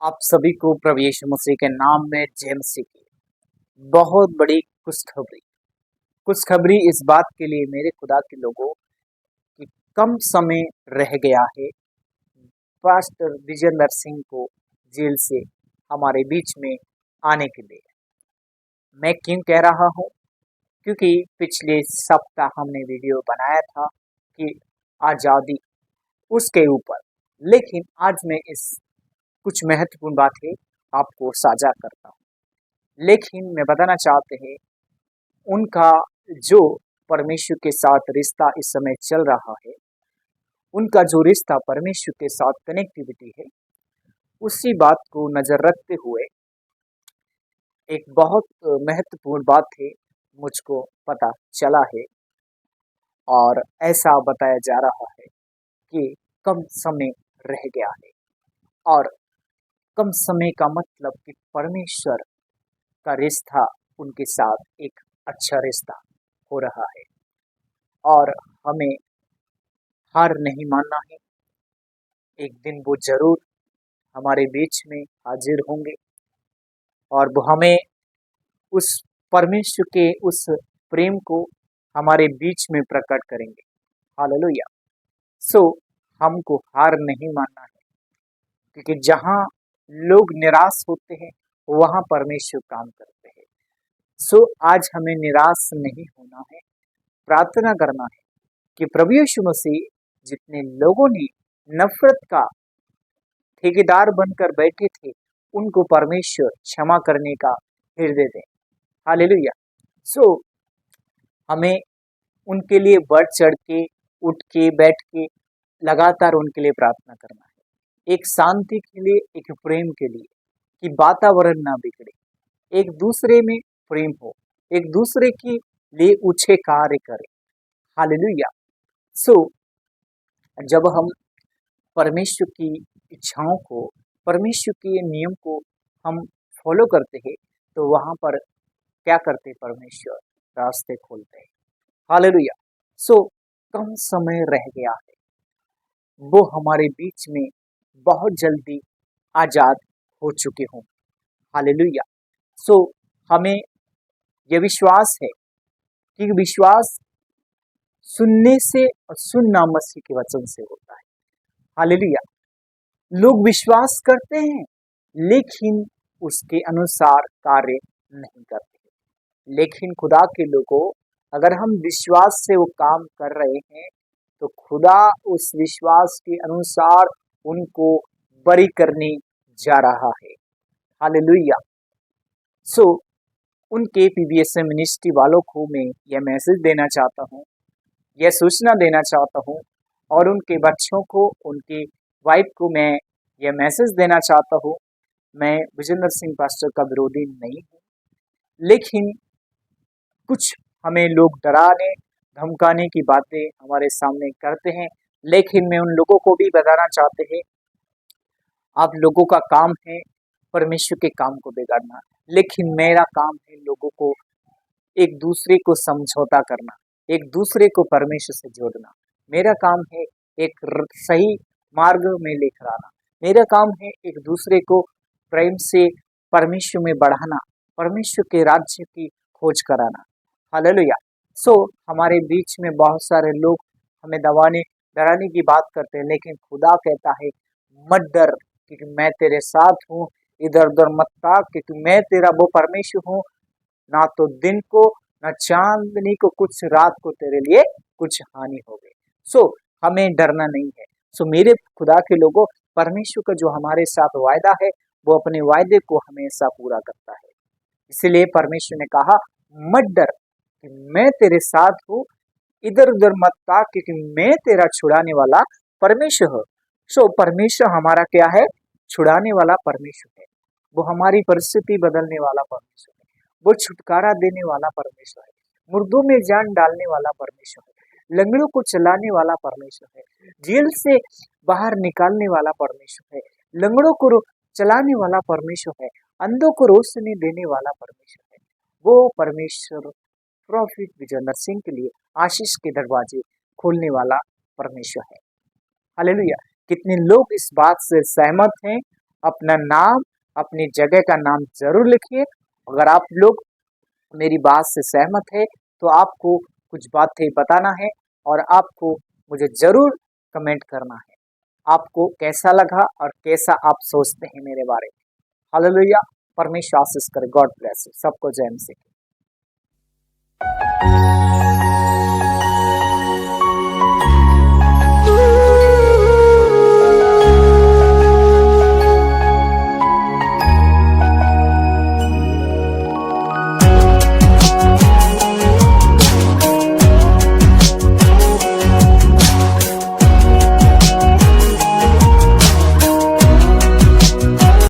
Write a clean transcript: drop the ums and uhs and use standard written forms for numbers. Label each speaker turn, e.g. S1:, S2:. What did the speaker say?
S1: आप सभी को प्रभु यीशु मसीह के नाम में जय मसीह की बहुत बड़ी खुशखबरी इस बात के लिए मेरे खुदा के लोगों कि कम समय रह गया है पास्टर विजेंद्र सिंह को जेल से हमारे बीच में आने के लिए। मैं क्यों कह रहा हूँ? क्योंकि पिछले सप्ताह हमने वीडियो बनाया था कि आज़ादी उसके ऊपर, लेकिन आज मैं इस कुछ महत्वपूर्ण बातें आपको साझा करता हूँ। लेकिन मैं बताना चाहते हैं उनका जो परमेश्वर के साथ रिश्ता इस समय चल रहा है, उनका जो रिश्ता परमेश्वर के साथ कनेक्टिविटी है, उसी बात को नजर रखते हुए एक बहुत महत्वपूर्ण बात है मुझको पता चला है और ऐसा बताया जा रहा है कि कम समय रह गया है। और कम समय का मतलब कि परमेश्वर का रिश्ता उनके साथ एक अच्छा रिश्ता हो रहा है और हमें हार नहीं मानना है। एक दिन वो जरूर हमारे बीच में हाजिर होंगे और वो हमें उस परमेश्वर के उस प्रेम को हमारे बीच में प्रकट करेंगे। हालेलुया। सो हमको हार नहीं मानना है, क्योंकि जहाँ लोग निराश होते हैं वहाँ परमेश्वर काम करते हैं। सो आज हमें निराश नहीं होना है, प्रार्थना करना है कि प्रभु यीशु मसीह जितने लोगों ने नफरत का ठेकेदार बनकर बैठे थे, उनको परमेश्वर क्षमा करने का हृदय दें। हालेलुया। सो हमें उनके लिए बढ़ चढ़ के, उठ के, बैठ के लगातार उनके लिए प्रार्थना करना है। एक शांति के लिए, एक प्रेम के लिए, कि वातावरण ना बिगड़े, एक दूसरे में प्रेम हो, एक दूसरे के लिए अच्छे कार्य करें। हालेलुया। सो जब हम परमेश्वर की इच्छाओं को, परमेश्वर के नियम को हम फॉलो करते हैं, तो वहां पर क्या करते परमेश्वर? रास्ते खोलते हैं। हालेलुया। सो कम समय रह गया है, वो हमारे बीच में बहुत जल्दी आजाद हो चुके हों। हालेलुया। सो हमें यह विश्वास है कि विश्वास सुनने से और सुनना मसीह के वचन से होता है। हालेलुया। लोग विश्वास करते हैं लेकिन उसके अनुसार कार्य नहीं करते। लेकिन खुदा के लोगों, अगर हम विश्वास से वो काम कर रहे हैं तो खुदा उस विश्वास के अनुसार उनको बरी करने जा रहा है। हालेलुया। सो उनके पीबीएसएम मिनिस्ट्री वालों को मैं यह मैसेज देना चाहता हूँ, यह सूचना देना चाहता हूँ, और उनके बच्चों को, उनकी वाइफ को मैं यह मैसेज देना चाहता हूँ। मैं विजेंद्र सिंह पास्टर का विरोधी नहीं हूँ, लेकिन कुछ हमें लोग डराने धमकाने की बातें हमारे सामने करते हैं, लेकिन मैं उन लोगों को भी बताना चाहते हैं, आप लोगों का काम है परमेश्वर के काम को बिगाड़ना, लेकिन मेरा काम है लोगों को एक दूसरे को समझौता करना, एक दूसरे को परमेश्वर से जोड़ना। मेरा काम है एक सही मार्ग में लेकर आना। मेरा काम है एक दूसरे को प्रेम से परमेश्वर में बढ़ाना, परमेश्वर के राज्य की खोज कराना। हालेलुया। सो हमारे बीच में बहुत सारे लोग हमें डराने की बात करते हैं, लेकिन खुदा कहता है मत डर, क्योंकि मैं तेरे साथ हूँ। इधर उधर मत ताक, क्योंकि मैं तेरा वो परमेश्वर हूँ। ना तो दिन को, ना चांदनी को कुछ, रात को तेरे लिए कुछ हानि हो गई। सो हमें डरना नहीं है। सो मेरे खुदा के लोगों, परमेश्वर का जो हमारे साथ वायदा है, वो अपने वायदे को हमेशा पूरा करता है। इसलिए परमेश्वर ने कहा मत डर, कि मैं तेरे साथ हूँ। इधर उधर मत ताक, क्योंकि मैं तेरा छुड़ाने वाला परमेश्वर हूँ। सो परमेश्वर हमारा क्या है? छुड़ाने वाला परमेश्वर है। वो हमारी परिस्थिति बदलने वाला परमेश्वर है। वो छुटकारा देने वाला परमेश्वर है। मुर्दों में जान डालने वाला परमेश्वर है। लंगड़ों को चलाने वाला परमेश्वर है। जेल से बाहर निकालने वाला परमेश्वर है। लंगड़ों को चलाने वाला परमेश्वर है। अंधों को रोशनी देने वाला परमेश्वर है। वो परमेश्वर प्रॉफिट विजेंद्र सिंह के लिए आशीष के दरवाजे खोलने वाला परमेश्वर है। हालेलुया। कितने लोग इस बात से सहमत हैं अपना नाम, अपनी जगह का नाम जरूर लिखिए। अगर आप लोग मेरी बात से सहमत है तो आपको कुछ बातें बताना है और आपको मुझे जरूर कमेंट करना है। आपको कैसा लगा और कैसा आप सोचते हैं मेरे बारे में। हालेलुया। परमेश्वर आशीष करे। God bless you. सबको जय मसीह।